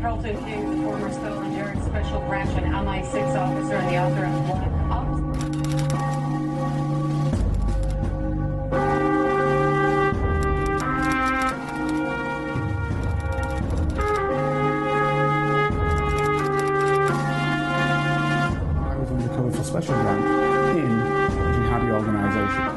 Carlton King, the former Scotland Yard Special Branch and MI6 officer and the author of Black Ops. I was undercover for Special Branch in a jihadi organisation.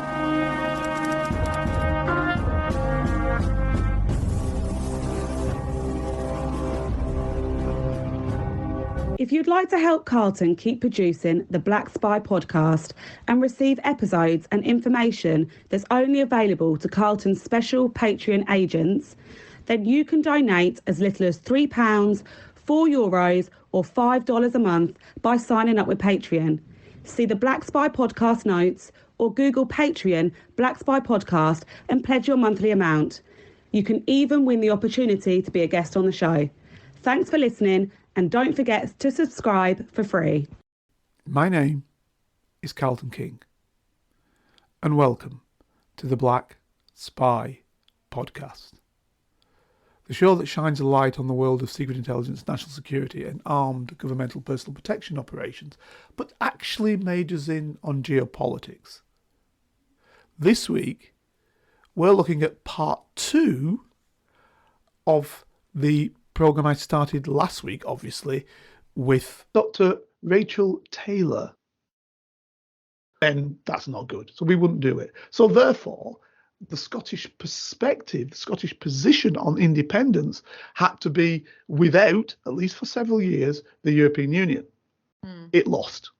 If you'd like to help Carlton keep producing the Black Spy podcast and receive episodes and information that's only available to Carlton's special Patreon agents, then you can donate as little as £3, €4 or $5 a month by signing up with Patreon. See the Black Spy podcast notes or Google Patreon Black Spy podcast and pledge your monthly amount. You can even win the opportunity to be a guest on the show. Thanks for listening, and don't forget to subscribe for free. My name is Carlton King, and welcome to the Black Spy podcast, the show that shines a light on the world of secret intelligence, national security and armed governmental personal protection operations, but actually majors in on geopolitics. This week, we're looking at part 2 of the programme I started last week, obviously, with Dr. Rachel Taylor. And that's not good. So we wouldn't do it. So therefore, the Scottish perspective, the Scottish position on independence had to be without, at least for several years, the European Union. It lost.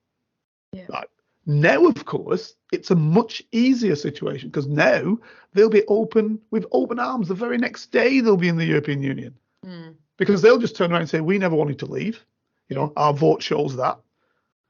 Yeah. Right. Now, of course, it's a much easier situation because now they'll be open with open arms. The very next day they'll be in the European Union. Because they'll just turn around and say, we never wanted to leave. You know, our vote shows that.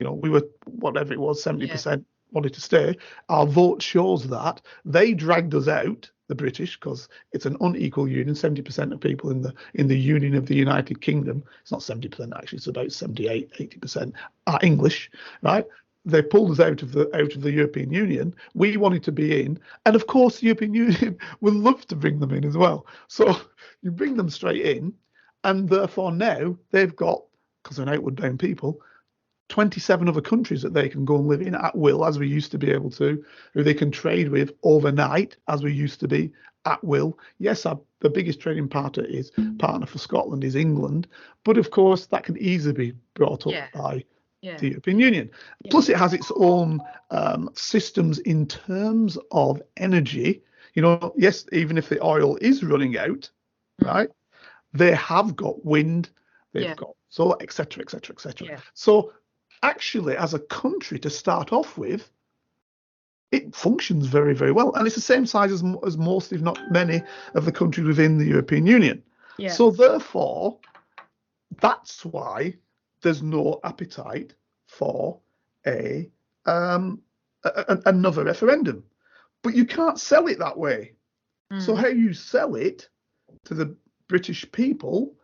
You know, we were, whatever it was, 70% wanted to stay. Our vote shows that. They dragged us out, the British, because it's an unequal union. 70% of people in the Union of the United Kingdom, it's not 70% actually, it's about 78, 80% are English, right? They pulled us out of the European Union. We wanted to be in, and of course the European Union would love to bring them in as well. So you bring them straight in, and therefore now they've got, because they're an outward bound people, 27 other countries that they can go and live in at will, as we used to be able to, who they can trade with overnight, as we used to be at will. Yes, the biggest trading partner for Scotland is England, but of course that can easily be brought up by the European Union. Plus, it has its own systems in terms of energy. You know, yes, even if the oil is running out, right, they have got wind, they've got solar, etc., etc., etc. So, actually, as a country to start off with, it functions very, very well, and it's the same size as most, if not many, of the countries within the European Union. So, therefore, that's why there's no appetite for another referendum. But you can't sell it that way. So how you sell it to the British people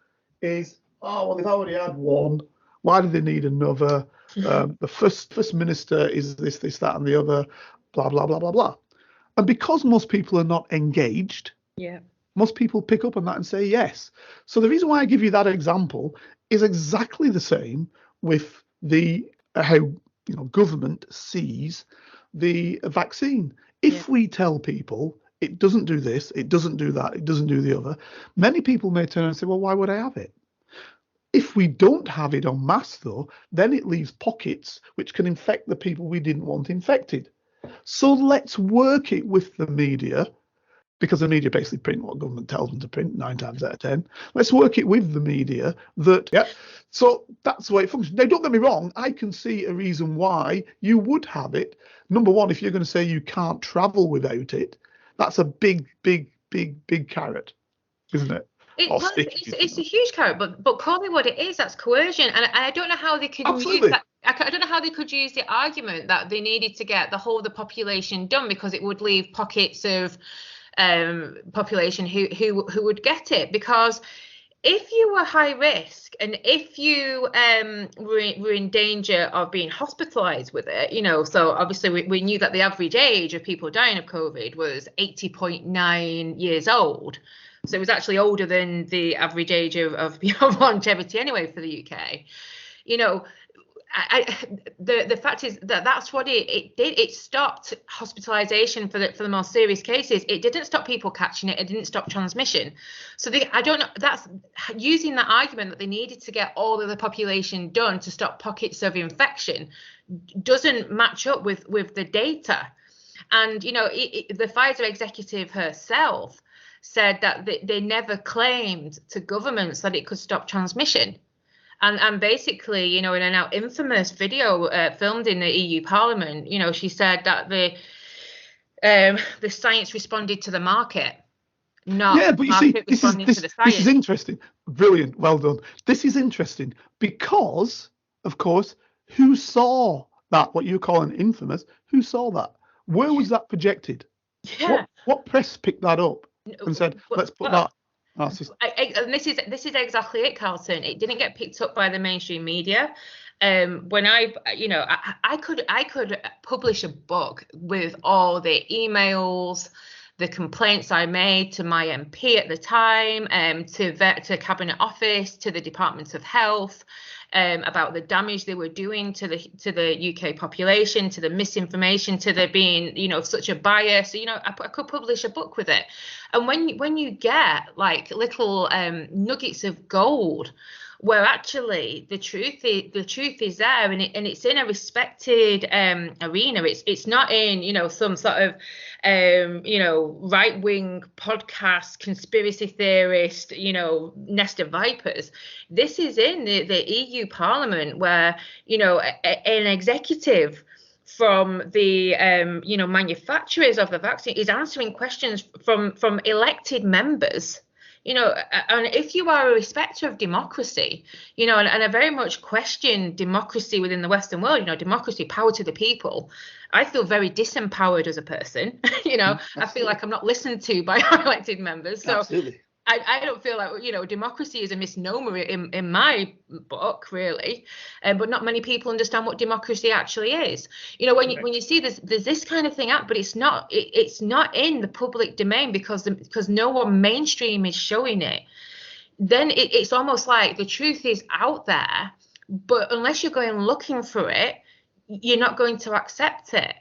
is, oh, well, they've already had one. Why do they need another? The first minister is this, that, and the other, blah, blah, blah, blah, blah. And because most people are not engaged, most people pick up on that and say yes. So the reason why I give you that example is exactly the same with the how government sees the vaccine. If we tell people it doesn't do this, it doesn't do that, it doesn't do the other, many people may turn and say, well, why would I have it? If we don't have it en masse, though, then it leaves pockets which can infect the people we didn't want infected. So let's work it with the media, because the media basically print what government tells them to print 9 times out of 10. Let's work it with the media so that's the way it functions. Now, don't get me wrong, I can see a reason why you would have it. Number one, if you're going to say you can't travel without it, that's a big, big, big, big carrot, isn't it? It's a huge carrot, but call me what it is. That's coercion, and I don't know how they could use that. I don't know how they could use the argument that they needed to get the whole of the population done, because it would leave pockets of population who would get it. Because if you were high risk and if you were in danger of being hospitalized with it, so obviously we knew that the average age of people dying of COVID was 80.9 years old. So it was actually older than the average age of longevity anyway for the UK. You know, the fact is that that's what it did. It stopped hospitalization for the more serious cases. It didn't stop people catching it. It didn't stop transmission. So I don't know. That's using that argument that they needed to get all of the population done to stop pockets of infection doesn't match up with the data. And you know, the Pfizer executive herself said that they never claimed to governments that it could stop transmission. And basically, you know, in a now infamous video filmed in the EU Parliament, you know, she said that the science responded to the market, not but you market see, responding to the science. This is interesting. Brilliant. Well done. This is interesting because, of course, who saw that? What you call an infamous? Who saw that? Where was that projected? Yeah. What press picked that up and said, let's put that? And this is exactly it, Carlton. It didn't get picked up by the mainstream media. When I could publish a book with all the emails, the complaints I made to my MP at the time, to Cabinet Office, to the Department of Health, about the damage they were doing to the UK population, to the misinformation, to there being, you know, such a bias. You know, I could publish a book with it. And when you get like little nuggets of gold, where actually the truth is there, and it's in a respected arena. It's not in, you know, some sort of right-wing podcast conspiracy theorist, you know, nest of vipers. This is in the EU Parliament, where, you know, an executive from the manufacturers of the vaccine is answering questions from elected members. You know, and if you are a respecter of democracy, you know, and I very much question democracy within the Western world, you know, democracy, power to the people. I feel very disempowered as a person. You know, I feel like I'm not listened to by our elected members. So Absolutely. I don't feel like, you know, democracy is a misnomer in my book, really, but not many people understand what democracy actually is. You know, when you see there's this kind of thing out, but it's not in the public domain because no one mainstream is showing it. Then it's almost like the truth is out there, but unless you're going looking for it, you're not going to accept it.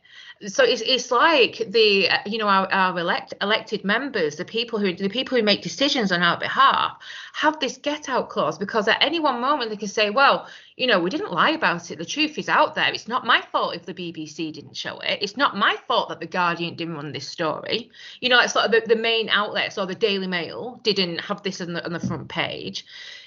So it's like the our elected members, the people who make decisions on our behalf, have this get out clause, because at any one moment they can say, well, you know, we didn't lie about it. The truth is out there. It's not my fault if the BBC didn't show it. It's not my fault that the Guardian didn't run this story. You know, it's sort of the main outlets, or the Daily Mail didn't have this on the front page.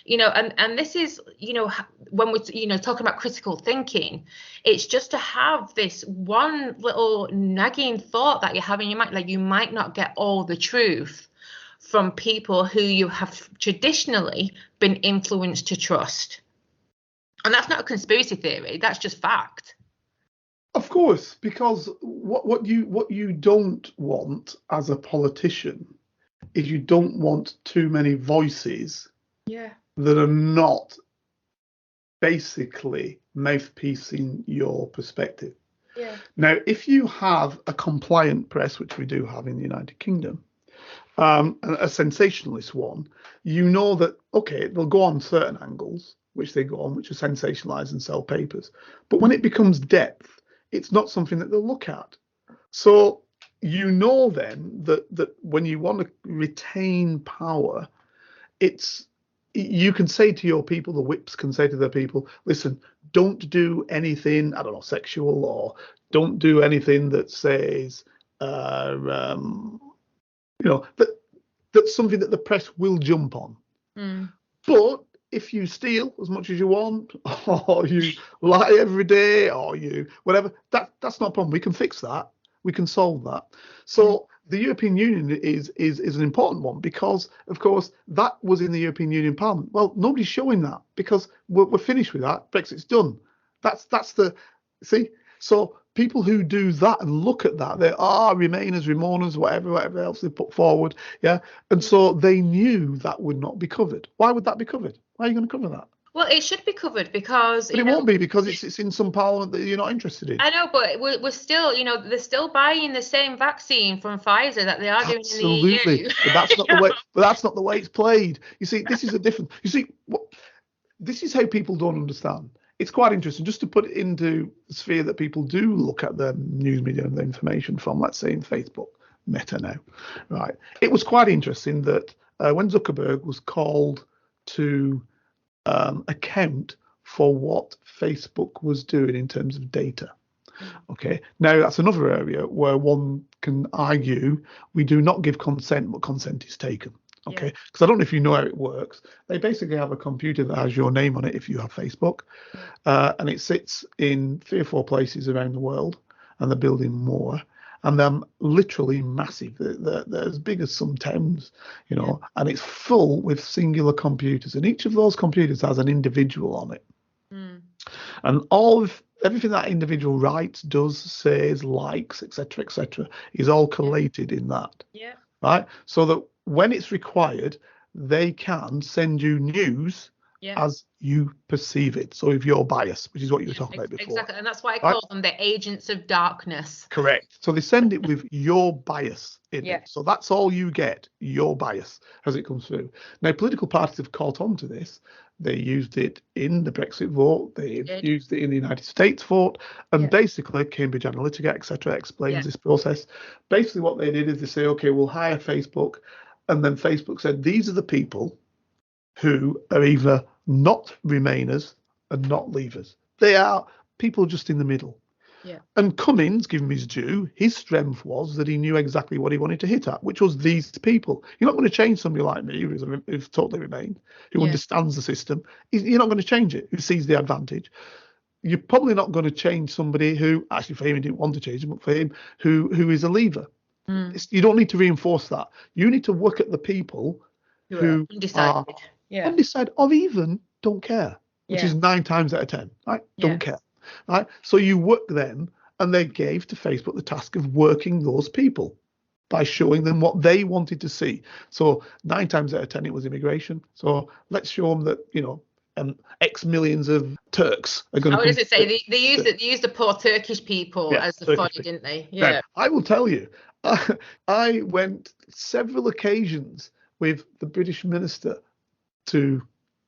You know, and this is, you know, when we're, you know, talking about critical thinking, it's just to have this one little nagging thought that you have in your mind, like you might not get all the truth from people who you have traditionally been influenced to trust. And that's not a conspiracy theory, that's just fact. Of course, because what you don't want as a politician is you don't want too many voices that are not basically mouthpiecing your perspective. Yeah. Now, if you have a compliant press, which we do have in the United Kingdom, a sensationalist one, you know that, okay, they'll go on certain angles, which they go on, which are sensationalized and sell papers. But when it becomes depth, it's not something that they'll look at. So you know then that when you want to retain power, you can say to your people, the whips can say to their people, listen, don't do anything, I don't know, sexual, or don't do anything that says, you know, that's something that the press will jump on. But if you steal as much as you want, or you lie every day, or you whatever, that's not a problem. We can fix that. We can solve that. So the European Union is an important one, because, of course, that was in the European Union Parliament. Well, nobody's showing that, because we're finished with that. Brexit's done. That's the see. So people who do that and look at that, they are Remainers, Remoaners, whatever else they put forward, yeah. And so they knew that would not be covered. Why would that be covered? Why are you going to cover that? Well, it should be covered because. But it won't be because it's in some parliament that you're not interested in. I know, but we're still, they're still buying the same vaccine from Pfizer that they are doing in the EU. Absolutely, but that's not the way. But that's not the way it's played. You see, this is a different. You see, this is how people don't understand. It's quite interesting just to put it into the sphere that people do look at the news media and the information from, let's say in Facebook, Meta now, right? It was quite interesting that when Zuckerberg was called to account for what Facebook was doing in terms of data. Okay, now that's another area where one can argue we do not give consent, but consent is taken. Okay, because I don't know if you know how it works. They basically have a computer that has your name on it if you have Facebook, and it sits in 3 or 4 places around the world, and they're building more. And they're literally massive. They're as big as some towns, and it's full with singular computers. And each of those computers has an individual on it. And everything that individual writes, does, says, likes, etc., is all collated in that. Yeah. Right? So that when it's required, they can send you news as you perceive it. So if you're biased, which is what you were talking about before. Exactly. And that's why I call them the agents of darkness. Correct. So they send it with your bias in it. So that's all you get, your bias, as it comes through. Now, political parties have caught on to this. They used it in the Brexit vote. They used it in the United States vote. And basically, Cambridge Analytica, etc., explains this process. Basically, what they did is they say, OK, we'll hire Facebook. And then Facebook said, these are the people who are either not Remainers and not Leavers. They are people just in the middle. Yeah. And Cummins, give him his due, his strength was that he knew exactly what he wanted to hit at, which was these people. You're not going to change somebody like me who's totally Remained, who understands the system. You're not going to change it, who sees the advantage. You're probably not going to change somebody who, actually for him, he didn't want to change him, but for him, who is a Leaver. You don't need to reinforce that. You need to work at the people who are undecided or even don't care, which is 9 times out of 10, right? Don't care, right? So you work them, and they gave to Facebook the task of working those people by showing them what they wanted to see. So 9 times out of 10, it was immigration. So let's show them that, X millions of Turks are going to. What does it say? They used the poor Turkish people as the body, didn't they? Yeah. Now, I will tell you, I went several occasions with the British minister to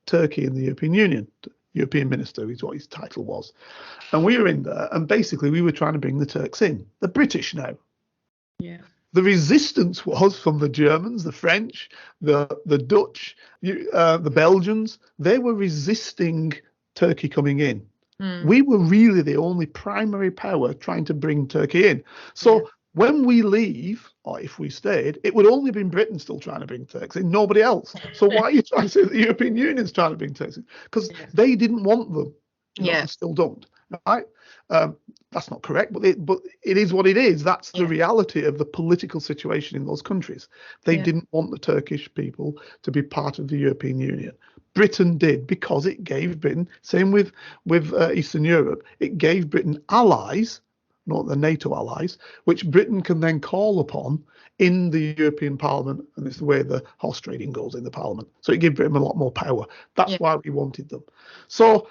Turkey in the European Union. European minister is what his title was. And we were in there, and basically we were trying to bring the Turks in. The British now. Yeah. The resistance was from the Germans, the French, the Dutch, the Belgians. They were resisting Turkey coming in. We were really the only primary power trying to bring Turkey in. So when we leave, or if we stayed, it would only have been Britain still trying to bring Turks in, nobody else. So why are you trying to say that the European Union's trying to bring Turks in? Because they didn't want them. And still don't. Right? That's not correct, but it is what it is. That's the reality of the political situation in those countries. They didn't want the Turkish people to be part of the European Union. Britain did, because it gave Britain, same with Eastern Europe, it gave Britain allies, not the NATO allies, which Britain can then call upon in the European Parliament, and it's the way the horse trading goes in the Parliament. So it gave Britain a lot more power. That's why we wanted them. So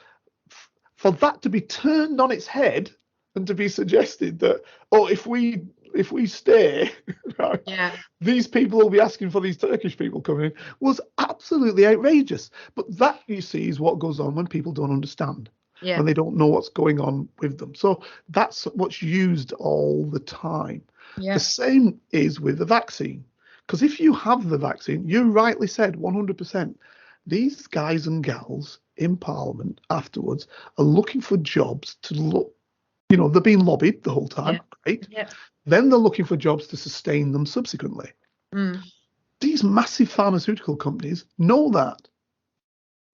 for that to be turned on its head and to be suggested that, if we stay, right, these people will be asking for these Turkish people coming in, was absolutely outrageous. But that, you see, is what goes on when people don't understand. When they don't know what's going on with them. So that's what's used all the time. The same is with the vaccine. Because if you have the vaccine, you rightly said 100%, these guys and gals in Parliament afterwards are looking for jobs to look, they're being lobbied the whole time. Great. Then they're looking for jobs to sustain them subsequently. These massive pharmaceutical companies know that.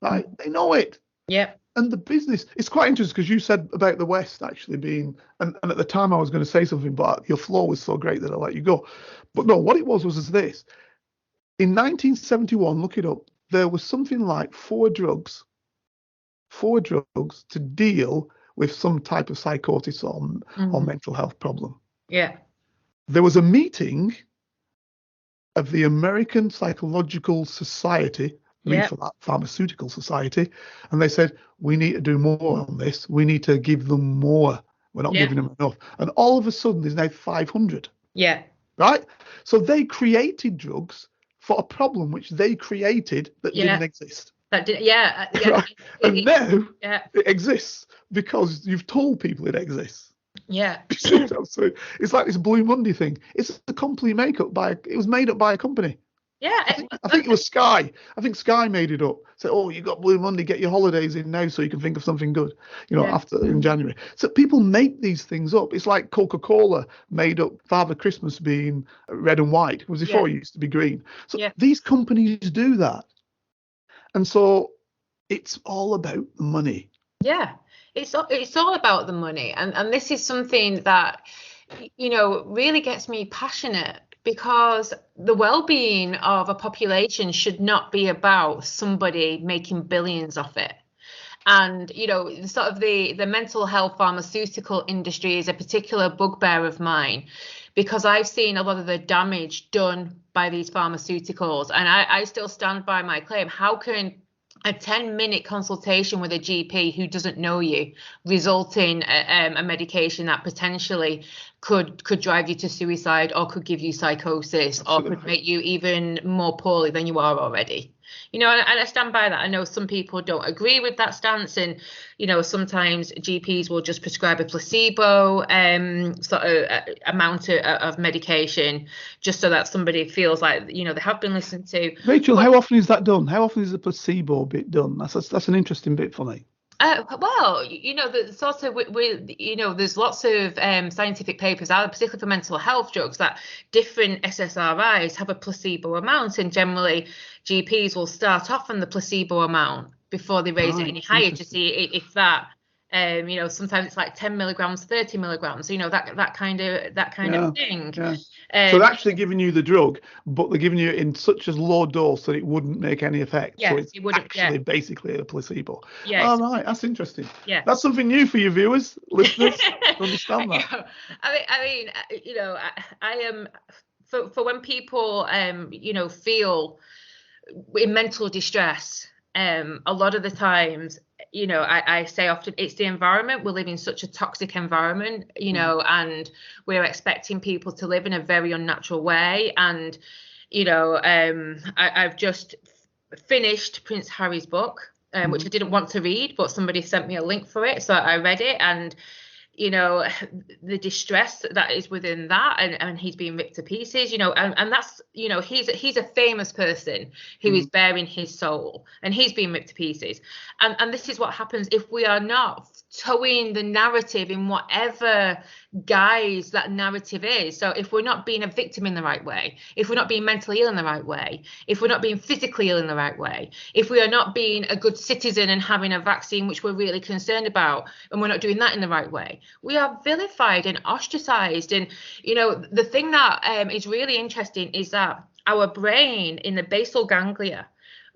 Right? They know it. And the business, it's quite interesting because you said about the West actually being, and at the time I was going to say something, but your flow was so great that I let you go. But no, what it was this. In 1971, look it up, there was something like 4 drugs to deal with some type of psychosis or mental health problem. There was a meeting of the American Psychological Society for that pharmaceutical society, and they said, we need to do more on this. We need to give them more. We're not giving them enough. And all of a sudden, there's now 500. Yeah. Right? So they created drugs for a problem which they created that didn't exist. That did, Right? And now it exists because you've told people it exists. Yeah. So it's like this Blue Monday thing. It's a complete it was made up by a company. Yeah. I think it was Sky. I think Sky made it up. Said, oh, you got Blue Monday, get your holidays in now so you can think of something good, after in January. So people make these things up. It's like Coca-Cola made up Father Christmas being red and white. It was before it used to be green. So these companies do that. And so it's all about the money. Yeah, it's all about the money. And this is something that, really gets me passionate, because the well-being of a population should not be about somebody making billions off it. And, sort of the mental health pharmaceutical industry is a particular bugbear of mine, because I've seen a lot of the damage done by these pharmaceuticals. And I still stand by my claim. How can a 10-minute consultation with a GP who doesn't know you result in a medication that potentially could drive you to suicide, or could give you psychosis, or could make you even more poorly than you are already? And I stand by that. I know some people don't agree with that stance, and sometimes GPs will just prescribe a placebo sort of amount of medication just so that somebody feels like they have been listened to. Rachel, how often is that done? How often is the placebo bit done? That's an interesting bit for me. Well, the sort of there's lots of scientific papers out, particularly for mental health drugs, that different SSRIs have a placebo amount, and generally GPs will start off on the placebo amount before they raise it any higher to see if that. Sometimes it's like 10 milligrams, 30 milligrams, that kind of thing. Yeah. So they're actually giving you the drug, but they're giving you it in such a low dose that it wouldn't make any effect. Yes, so it's it wouldn't, actually basically a placebo. Yes. Oh, right. That's interesting. Yeah. That's something new for you viewers, listeners, to understand that. I am for when people, feel in mental distress, a lot of the times, I say often it's the environment. We live in such a toxic environment, and we're expecting people to live in a very unnatural way. And, I've just finished Prince Harry's book, which I didn't want to read, but somebody sent me a link for it. So I read it, and the distress that is within that, and he's being ripped to pieces, and that's, he's a famous person who is bearing his soul, and he's being ripped to pieces. And this is what happens if we are not towing the narrative in whatever guise that narrative is. So if we're not being a victim in the right way, if we're not being mentally ill in the right way, if we're not being physically ill in the right way, if we are not being a good citizen and having a vaccine which we're really concerned about, and we're not doing that in the right way, we are vilified and ostracized. And the thing that is really interesting is that our brain in the basal ganglia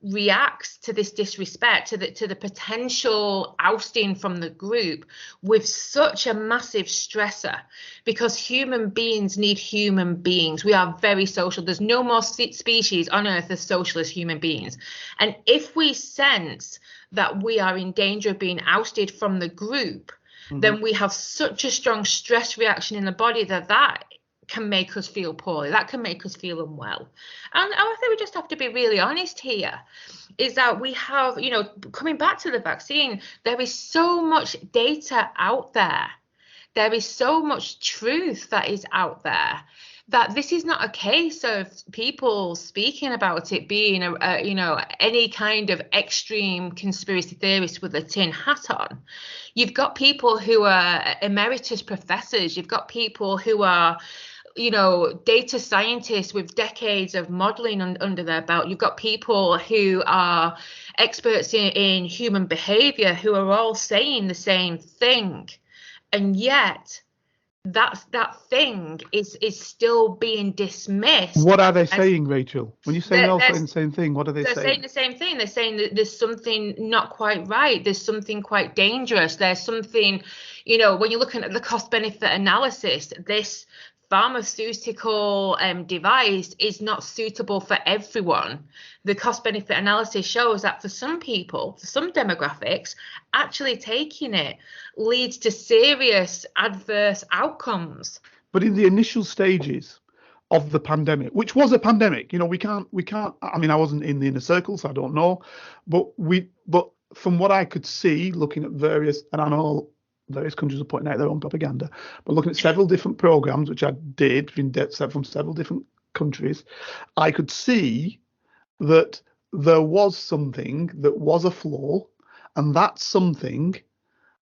reacts to this disrespect, to the potential ousting from the group, with such a massive stressor, because human beings need human beings. We are very social. There's no more species on earth as social as human beings. And if we sense that we are in danger of being ousted from the group, then we have such a strong stress reaction in the body that can make us feel poorly, that can make us feel unwell. And I think we just have to be really honest here, is that we have, coming back to the vaccine, there is so much data out there. There is so much truth that is out there, that this is not a case of people speaking about it being any kind of extreme conspiracy theorist with a tin hat on. You've got people who are emeritus professors. You've got people who are data scientists with decades of modeling under their belt. You've got people who are experts in human behavior, who are all saying the same thing. And yet that thing is still being dismissed. What are they saying, Rachel? When you say they're all saying the same thing, what are they saying? They're saying the same thing. They're saying that there's something not quite right. There's something quite dangerous. There's something, when you're looking at the cost benefit analysis, this pharmaceutical device is not suitable for everyone. The cost benefit analysis shows that for some people, for some demographics, actually taking it leads to serious adverse outcomes. But in the initial stages of the pandemic, which was a pandemic, we can't, I mean, I wasn't in the inner circle, so I don't know, but from what I could see, looking at various, and I know various countries are putting out their own propaganda, but looking at several different programs, which I did from several different countries, I could see that there was something that was a flaw, and that something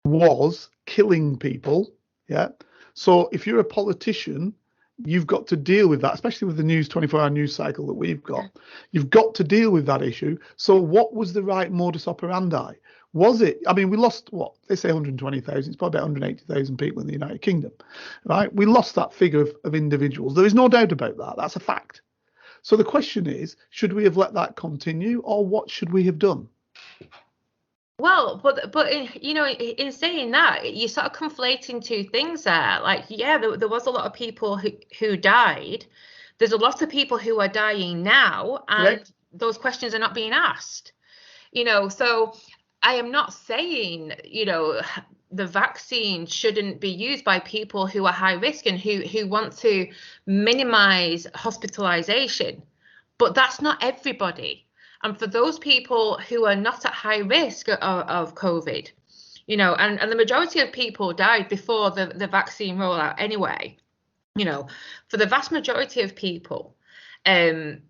was killing people. Yeah. So if you're a politician, you've got to deal with that, especially with the 24-hour news cycle that we've got. You've got to deal with that issue. So what was the right modus operandi? Was it, I mean, we lost, what, they say 120,000, it's probably about 180,000 people in the United Kingdom, right? We lost that figure of individuals. There is no doubt about that. That's a fact. So the question is, should we have let that continue, or what should we have done? Well, but in saying that, you're sort of conflating two things there. Like, yeah, there was a lot of people who died. There's a lot of people who are dying now, and those questions are not being asked. So I am not saying, the vaccine shouldn't be used by people who are high risk and who want to minimize hospitalization, but that's not everybody. And for those people who are not at high risk of COVID, and the majority of people died before the vaccine rollout anyway, for the vast majority of people, the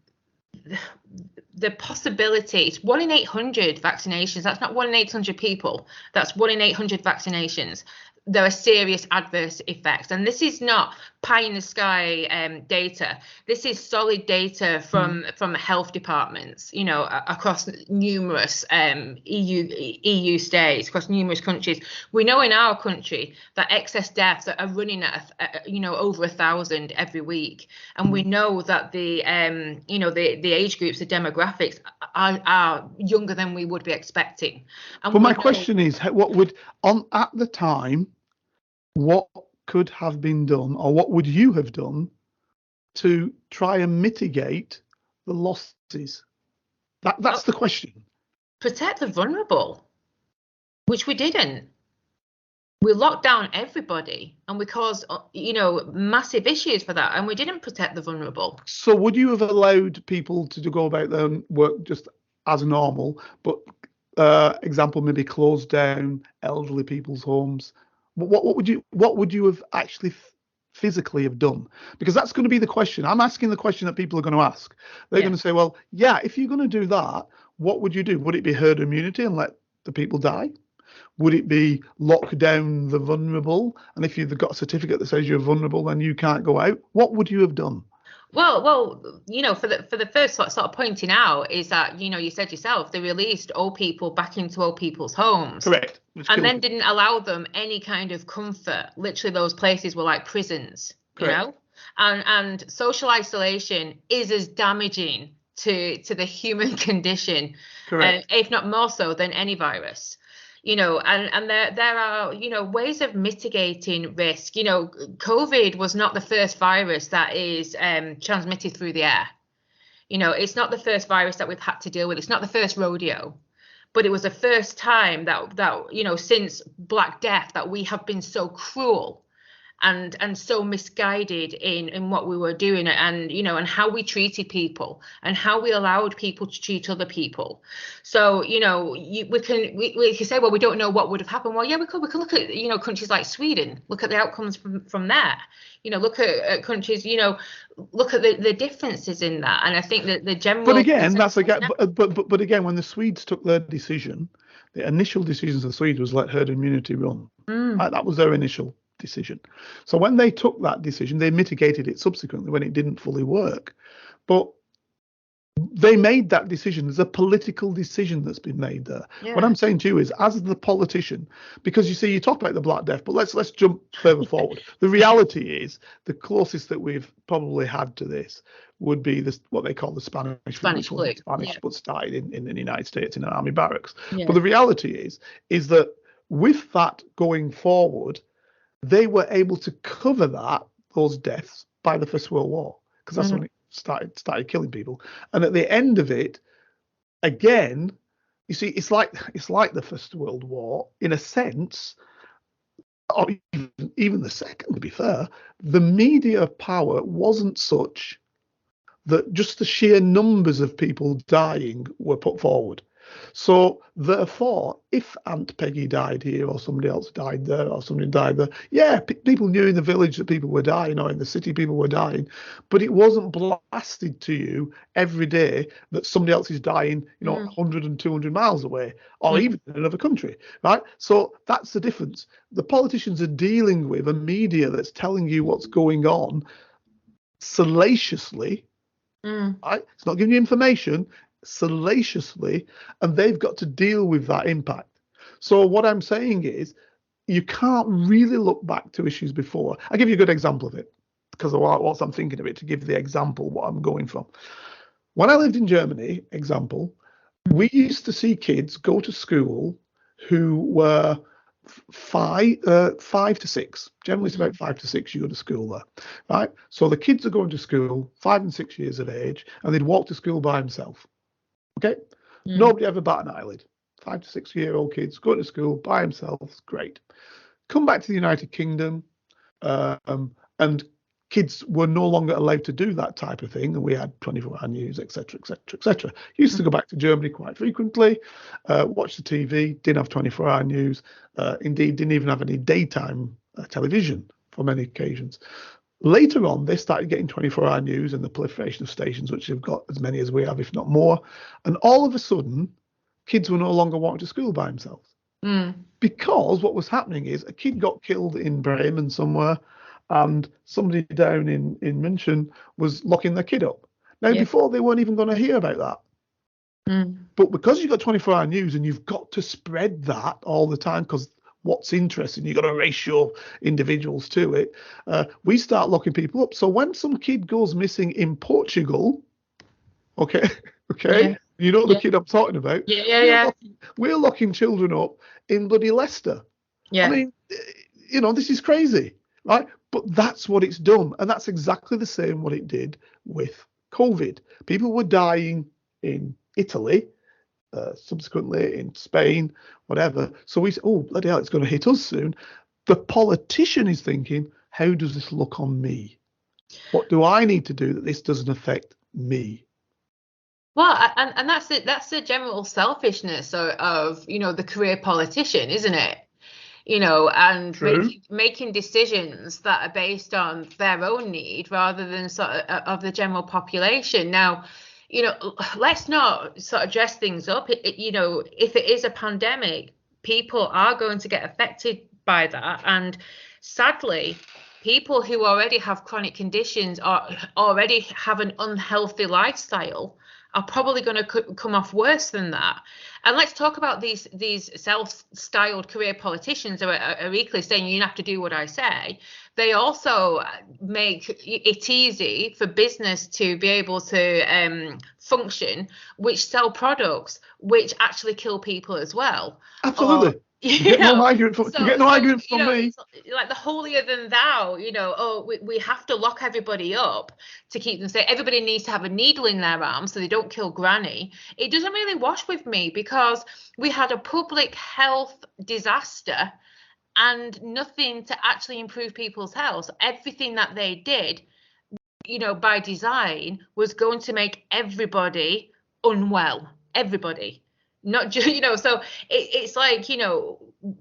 possibility, it's 1 in 800 vaccinations. That's not 1 in 800 people. That's 1 in 800 vaccinations. There are serious adverse effects. And this is not pie in the sky data. This is solid data from health departments, across numerous EU states, across numerous countries. We know in our country that excess deaths are running at, over 1,000 every week. And we know that the age groups, the demographics are younger than we would be expecting. But my question is, at the time, what could have been done, or what would you have done to try and mitigate the losses? That's the question. Protect the vulnerable, which we didn't. We locked down everybody, and we caused, massive issues for that, and we didn't protect the vulnerable. So would you have allowed people to go about their work just as normal, but example, maybe close down elderly people's homes? What would you have actually physically have done? Because that's going to be the question. I'm asking the question that people are going to ask. They're going to say, well, yeah, if you're going to do that, what would you do? Would it be herd immunity and let the people die? Would it be lock down the vulnerable? And if you've got a certificate that says you're vulnerable, then you can't go out. What would you have done? Well, for the first sort of pointing out is that, you said yourself, they released old people back into old people's homes. Correct. And then didn't allow them any kind of comfort. Literally, those places were like prisons, Correct. And social isolation is as damaging to the human condition, if not more so than any virus. And there are, ways of mitigating risk. COVID was not the first virus that is transmitted through the air. It's not the first virus that we've had to deal with. It's not the first rodeo, but it was the first time that since Black Death that we have been so cruel and so misguided in what we were doing, and how we treated people and how we allowed people to treat other people. So we can say, well, we don't know what would have happened. Well, yeah, we could look at countries like Sweden, look at the outcomes from there. Look at countries, look at the differences in that. And I think that the general. But again, but again, when the Swedes took their decision, the initial decisions of the Swedes was let herd immunity run. Right? That was their initial decision. So when they took that decision, they mitigated it subsequently when it didn't fully work. But they made that decision. There's a political decision that's been made there. Yeah. What I'm saying to you is, as the politician, because you see, you talk about the Black Death, but let's jump further forward. The reality is, the closest that we've probably had to this would be this, what they call the Spanish flu. Spanish, but started in the United States in an army barracks. Yeah. But the reality is that with that going forward, they were able to cover that those deaths by the First World War, because that's when it started killing people. And at the end of it, again, you see, it's like the First World War in a sense, or even the second, to be fair. The media power wasn't such that just the sheer numbers of people dying were put forward. So therefore, if Aunt Peggy died here, or somebody else died there, or somebody died there, yeah, people knew in the village that people were dying, or in the city people were dying, but it wasn't blasted to you every day that somebody else is dying, 100 and 200 miles away, or even in another country, right? So that's the difference. The politicians are dealing with a media that's telling you what's going on salaciously, right? It's not giving you information, salaciously, and they've got to deal with that impact. So what I'm saying is, you can't really look back to issues before. I'll give you a good example of it, because whilst I'm thinking of it, to give the example what I'm going from. When I lived in Germany, we used to see kids go to school who were 5 to 6. Generally, it's about 5 to 6 you go to school there, right? So the kids are going to school 5 and 6 years of age, and they'd walk to school by himself. Okay, nobody ever bat an eyelid. 5 to 6 year old kids going to school by themselves, great. Come back to the United Kingdom, and kids were no longer allowed to do that type of thing, and we had 24-hour news, etc., etc., etc. Used to go back to Germany quite frequently, watch the TV, didn't have 24-hour news, indeed didn't even have any daytime television for many occasions. Later on, they started getting 24-hour news and the proliferation of stations, which have got as many as we have, if not more. And all of a sudden, kids were no longer walking to school by themselves. Because what was happening is a kid got killed in Bremen somewhere, and somebody down in München was locking their kid up. Now, before, they weren't even going to hear about that. But because you've got 24-hour news and you've got to spread that all the time, because what's interesting, you've got to ratio individuals to it, we start locking people up. So when some kid goes missing in Portugal, okay, you know the kid I'm talking about, we're locking children up in bloody Leicester. I mean, this is crazy, right? But that's what it's done, and that's exactly the same what it did with COVID. People were dying in Italy, subsequently in Spain, whatever. So we said, oh, bloody hell, it's going to hit us soon. The politician is thinking, how does this look on me? What do I need to do that this doesn't affect me? Well, and that's it. That's the general selfishness of the career politician, isn't it? And making decisions that are based on their own need rather than sort of the general population. Now, let's not sort of dress things up. If it is a pandemic, people are going to get affected by that. And sadly, people who already have chronic conditions or already have an unhealthy lifestyle are probably going to come off worse than that. And let's talk about these self-styled career politicians who are equally saying you have to do what I say. They also make it easy for business to be able to function, which sell products which actually kill people as well. Absolutely. You get no argument from me. Like the holier than thou, we have to lock everybody up to keep them safe. Everybody needs to have a needle in their arm so they don't kill granny. It doesn't really wash with me, because we had a public health disaster and nothing to actually improve people's health. Everything that they did, by design, was going to make everybody unwell. Everybody. Not just, so it's like,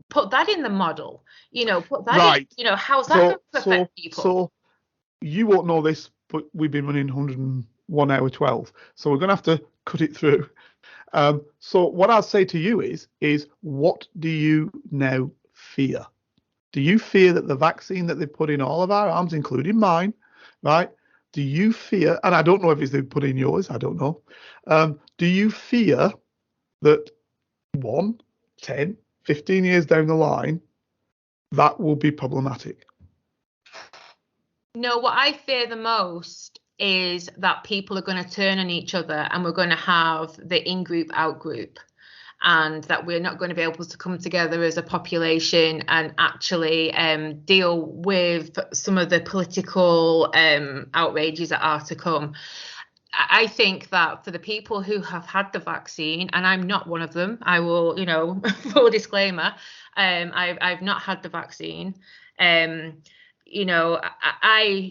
put that in the model, put that right. in, how's that going to affect people? So you won't know this, but we've been running 101 hour 12. So we're going to have to cut it through. So what I'll say to you is what do you now fear? Do you fear that the vaccine that they put in all of our arms, including mine, right? Do you fear, and I don't know if it's they put in yours, I don't know. Do you fear that 1, 10, 15 years down the line, that will be problematic? No, what I fear the most is that people are going to turn on each other and we're going to have the in-group, out-group. and that we're not going to be able to come together as a population and actually deal with some of the political outrages that are to come. I think that for the people who have had the vaccine, and I'm not one of them, I will, full disclaimer, I've not had the vaccine. I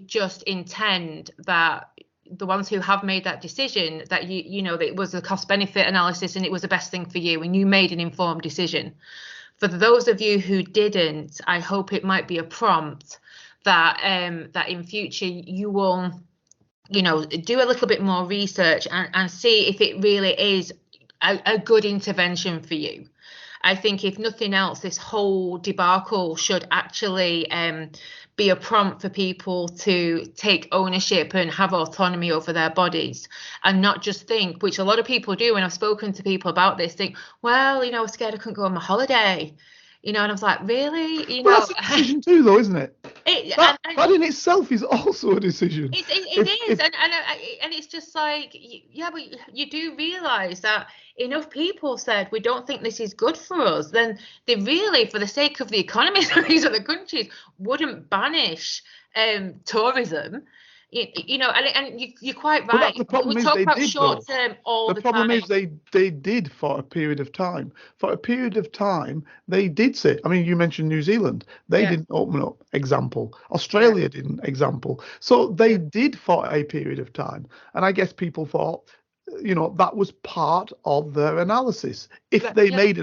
just intend that the ones who have made that decision, that that it was a cost benefit analysis and it was the best thing for you and you made an informed decision. For those of you who didn't, I hope it might be a prompt that in future you will do a little bit more research and see if it really is a good intervention for you. I think if nothing else, this whole debacle should actually be a prompt for people to take ownership and have autonomy over their bodies, and not just think, which a lot of people do when I've spoken to people about this, think, well, I was scared I couldn't go on my holiday. And I was like, really? Well, that's a decision too, though, isn't it? That in itself is also a decision. It is, and it's just like, yeah, but you do realise that enough people said we don't think this is good for us. Then they really, for the sake of the economies of these other countries, wouldn't banish tourism. And you're quite right. The problem we is talk they about did, short term all the time. The problem is they did for a period of time. For a period of time, they did say. I mean, you mentioned New Zealand. They didn't open up. Example. Australia didn't. Example. So they did for a period of time, and I guess people thought, that was part of their analysis. If they made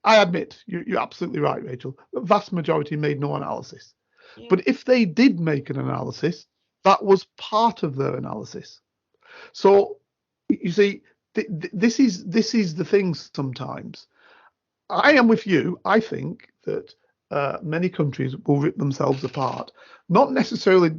I admit you're absolutely right, Rachel. The vast majority made no analysis. Yeah. But if they did make an analysis, that was part of their analysis. So you see, this is the thing. Sometimes I am with you. I think that many countries will rip themselves apart, not necessarily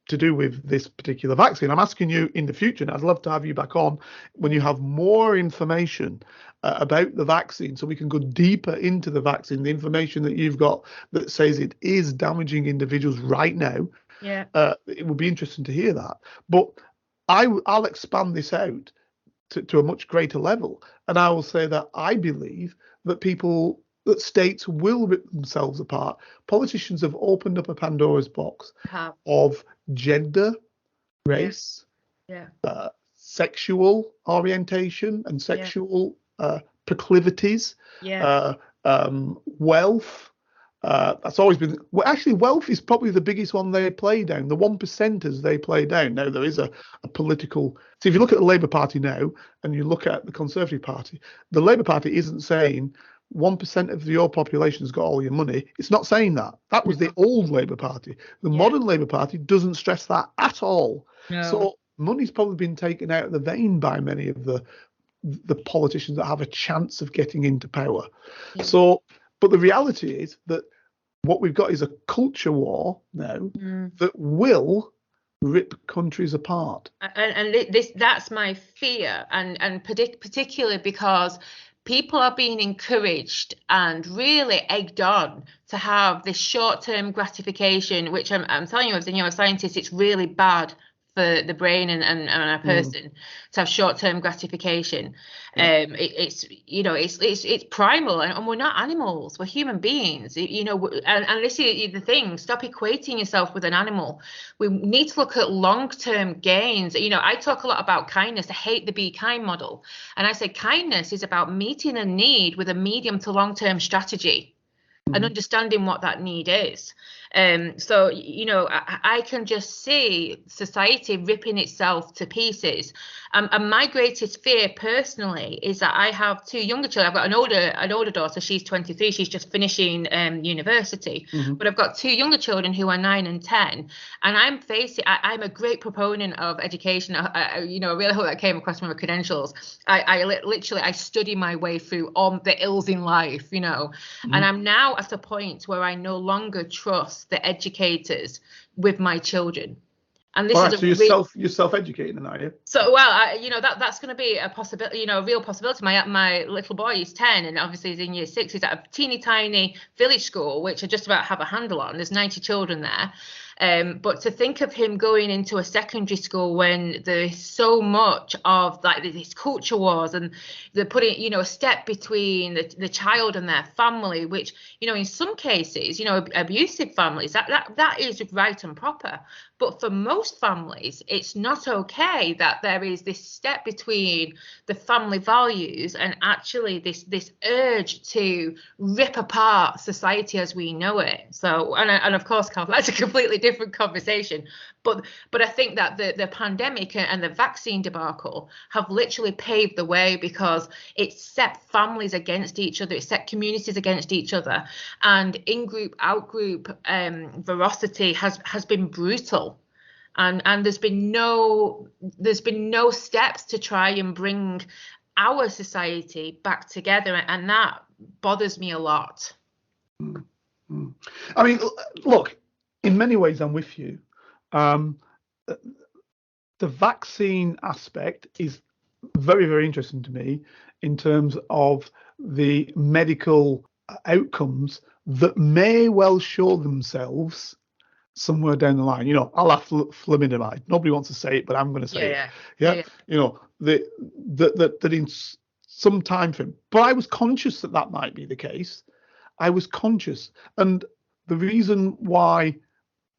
to do with this particular vaccine. I'm asking you in the future, and I'd love to have you back on when you have more information about the vaccine, so we can go deeper into the vaccine, the information that you've got that says it is damaging individuals right now. Yeah. It would be interesting to hear that. But I'll expand this out to a much greater level, and I will say that I believe that states will rip themselves apart. Politicians have opened up a Pandora's box of gender, race, sexual orientation and sexual proclivities, wealth. That's always been, well, actually, wealth is probably the biggest one they play down. The 1%ers they play down. Now, there is a political. So if you look at the Labour Party now and you look at the Conservative Party, the Labour Party isn't saying 1% of your population has got all your money. It's not saying that. That was the old Labour Party. The modern Labour Party doesn't stress that at all. No. So money's probably been taken out of the vein by many of the politicians that have a chance of getting into power. Yeah. So, but the reality is that what we've got is a culture war now that will rip countries apart. And that's my fear, and particularly because people are being encouraged and really egged on to have this short-term gratification, which I'm telling you as a neuroscientist, it's really bad for the brain and a person to have short-term gratification. It's primal, and we're not animals, we're human beings, and this is the thing. Stop equating yourself with an animal. We need to look at long-term gains. I talk a lot about kindness. I hate the be kind model, and I say kindness is about meeting a need with a medium to long-term strategy and understanding what that need is. So I can just see society ripping itself to pieces. And my greatest fear personally is that I have two younger children. I've got an older daughter. She's 23. She's just finishing university. But I've got two younger children who are 9 and 10. And I'm a great proponent of education. I really hope that came across my credentials. I study my way through all the ills in life, and I'm now at a point where I no longer trust the educators with my children. And this so you're self-educating, are you? So, that's going to be a possibility, a real possibility. My little boy is 10, and obviously he's in year 6. He's at a teeny tiny village school, which I just about have a handle on. There's 90 children there. But to think of him going into a secondary school when there's so much of like these culture wars, and they're putting, you know, a step between the child and their family, which, you know, in some cases, you know, abusive families, that is right and proper. But for most families, it's not okay that there is this step between the family values and actually this urge to rip apart society as we know it. So, and of course, Carl, that's a completely different conversation. But I think that the pandemic and the vaccine debacle have literally paved the way, because it set families against each other, it set communities against each other, and in-group, out-group veracity has been brutal. And there's been no steps to try and bring our society back together, and that bothers me a lot. I mean, look, in many ways I'm with you. The vaccine aspect is very, very interesting to me in terms of the medical outcomes that may well show themselves somewhere down the line. You know, I'll have thalidomide. Nobody wants to say it, but I'm going to say it. Yeah. You know, that in some time frame. But I was conscious that might be the case. I was conscious, and the reason why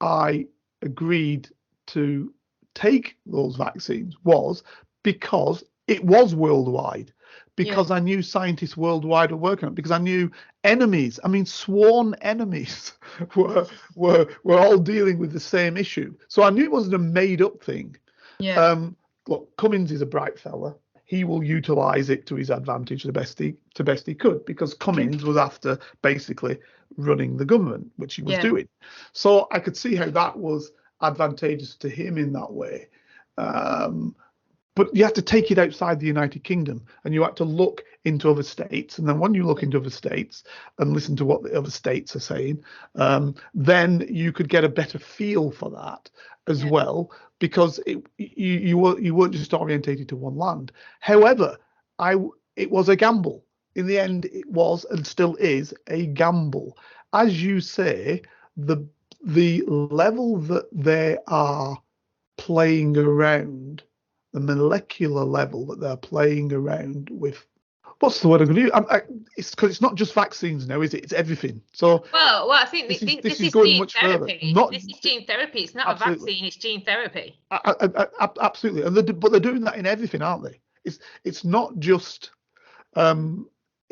I agreed to take those vaccines was because it was worldwide, because I knew scientists worldwide were working on it, because I knew enemies, I mean sworn enemies, were all dealing with the same issue. So I knew it wasn't a made up thing. Look, Cummins is a bright fella. He will utilize it to his advantage the best he could, because Cummins was after basically running the government, which he was doing. So I could see how that was advantageous to him in that way. But you have to take it outside the United Kingdom, and you have to look into other states. And then when you look into other states and listen to what the other states are saying, then you could get a better feel for that as well, because you weren't just orientated to one land. However, it was a gamble. In the end, it was and still is a gamble. As you say, the level that they are playing around, the molecular level that they're playing around with, what's the word I'm going to use? It's because it's not just vaccines now, is it? It's everything. So well, I think this is going gene much therapy. further. This is gene therapy. It's not a vaccine. It's gene therapy. Absolutely, but they're doing that in everything, aren't they? It's not just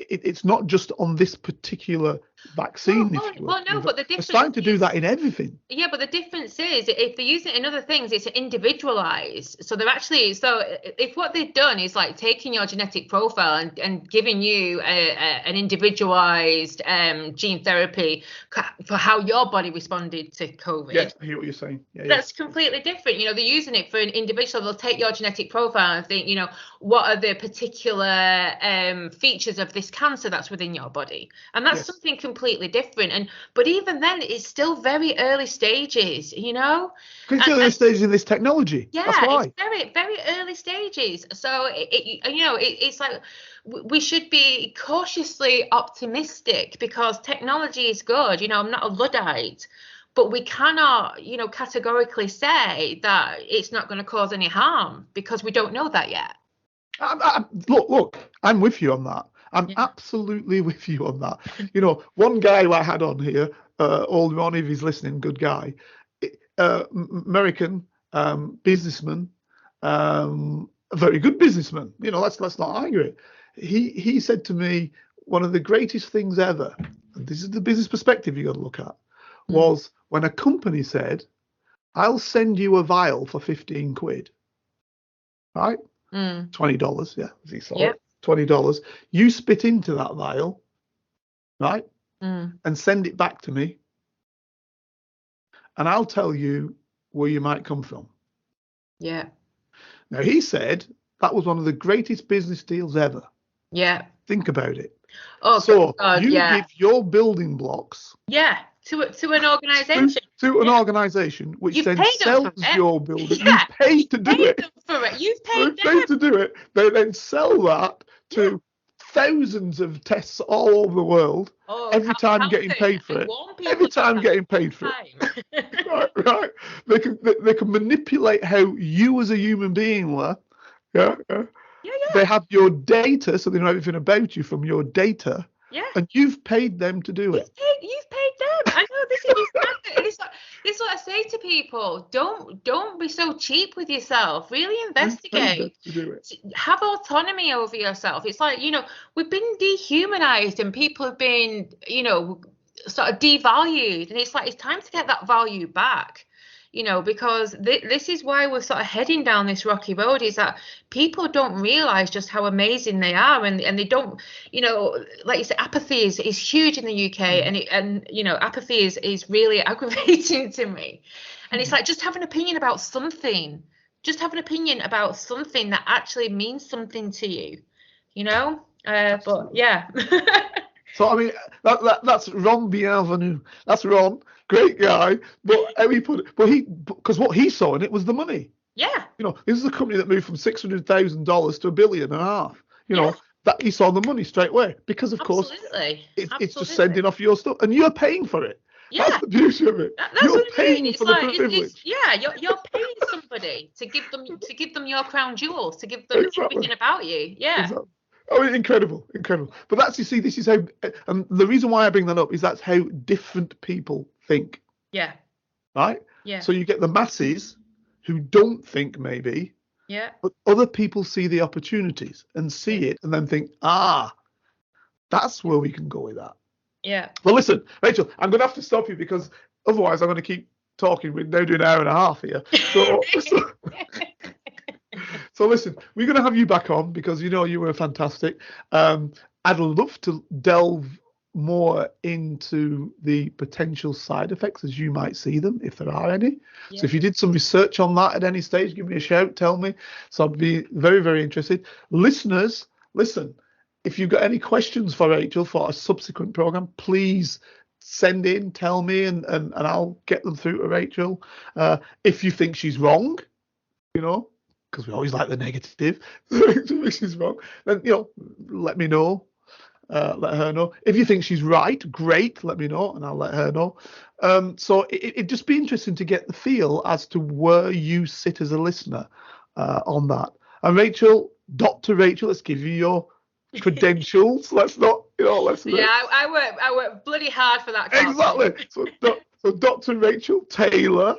it's not just on this particular vaccine. Well, no, but the difference, they're starting to do that in everything. Yeah, but the difference is, if they're using it in other things, it's individualized. So they're actually, so if what they've done is like taking your genetic profile and giving you an individualized gene therapy for how your body responded to COVID. Yes, I hear what you're saying. That's completely different. You know, they're using it for an individual. They'll take your genetic profile and think, you know, what are the particular features of this cancer that's within your body, and that's something completely different. But even then, it's still very early stages, you know. It's early stages in this technology. Yeah, that's why. It's very, very early stages. So it's like we should be cautiously optimistic, because technology is good. You know, I'm not a Luddite, but we cannot, you know, categorically say that it's not going to cause any harm, because we don't know that yet. Look, I'm with you on that. I'm absolutely with you on that. You know, one guy who I had on here, old Ron, if he's listening, good guy, American businessman, a very good businessman. You know, let's not argue it. He said to me, one of the greatest things ever, and this is the business perspective you got to look at, was when a company said, "I'll send you a vial for 15 quid." Right? $20, yeah, as he saw it. $20. You spit into that vial, right? And send it back to me, and I'll tell you where you might come from. Yeah. Now, he said that was one of the greatest business deals ever. Yeah. Think about it. Oh, so God, you give your building blocks. Yeah. To an organisation. To an organisation which You've then sells your building. You've paid to do it. For it. You've paid to do it. They then sell that to thousands of tests all over the world. Every time getting paid for it. Every time getting paid for it. Right. They can manipulate how you as a human being were. Yeah. They have your data, so they know everything about you from your data. Yeah. And you've paid them to do it. You've paid them. I know this is this is what I say to people. Don't be so cheap with yourself. Really investigate. Have autonomy over yourself. It's like, we've been dehumanized and people have been, sort of devalued. And it's like, it's time to get that value back. Because this is why we're sort of heading down this rocky road, is that people don't realize just how amazing they are, and they don't, like you said, apathy is huge in the UK, and apathy is really aggravating to me. And it's like, just have an opinion about something, that actually means something to you, but yeah. So I mean, that's Ron Bienvenu. That's Ron, great guy. But how he put it, because what he saw in it was the money. Yeah. This is a company that moved from $600,000 to $1.5 billion. That he saw the money straight away, because of course it's just sending off your stuff, and you're paying for it. Yeah. That's the beauty of it. You're paying for the privilege. You're paying somebody to give them your crown jewels, to give them everything about you. Yeah. Exactly. Oh, incredible. But this is how, and the reason why I bring that up is that's how different people think. Yeah. Right? Yeah. So you get the masses who don't think maybe. Yeah. But other people see the opportunities and see it and then think, that's where we can go with that. Yeah. Well, listen, Rachel, I'm going to have to stop you because otherwise I'm going to keep talking. We're now doing an hour and a half here. So listen, we're going to have you back on because you were fantastic. I'd love to delve more into the potential side effects as you might see them, if there are any. Yeah. So if you did some research on that at any stage, give me a shout, tell me. So I'd be very, very interested. Listeners, listen, if you've got any questions for Rachel for a subsequent program, please send in, tell me, and I'll get them through to Rachel. If you think she's wrong, because we always like the negative. If she's wrong, then let me know. Let her know. If you think she's right, great. Let me know, and I'll let her know. So it'd just be interesting to get the feel as to where you sit as a listener on that. And Rachel, Dr. Rachel, let's give you your credentials. Let's not, I work bloody hard for that. Exactly. So Dr. Rachel Taylor,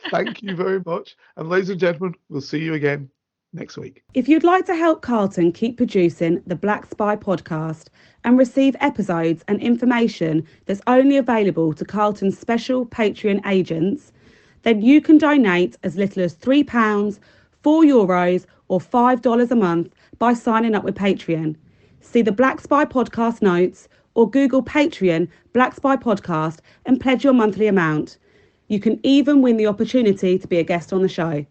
thank you very much. And ladies and gentlemen, we'll see you again next week. If you'd like to help Carlton keep producing the Black Spy podcast and receive episodes and information that's only available to Carlton's special Patreon agents, then you can donate as little as £3, €4 or $5 a month by signing up with Patreon. See the Black Spy podcast notes or Google Patreon Black Spy podcast and pledge your monthly amount. You can even win the opportunity to be a guest on the show.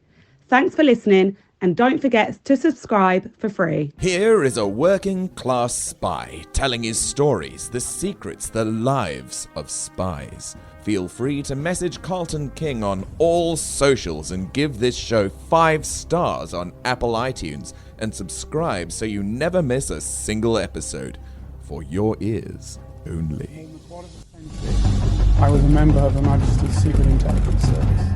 Thanks for listening, and don't forget to subscribe for free. Here is a working class spy telling his stories, the secrets, the lives of spies. Feel free to message Carlton King on all socials and give this show 5 stars on Apple iTunes and subscribe so you never miss a single episode. For your ears only. I was a member of Her Majesty's Secret Intelligence Service.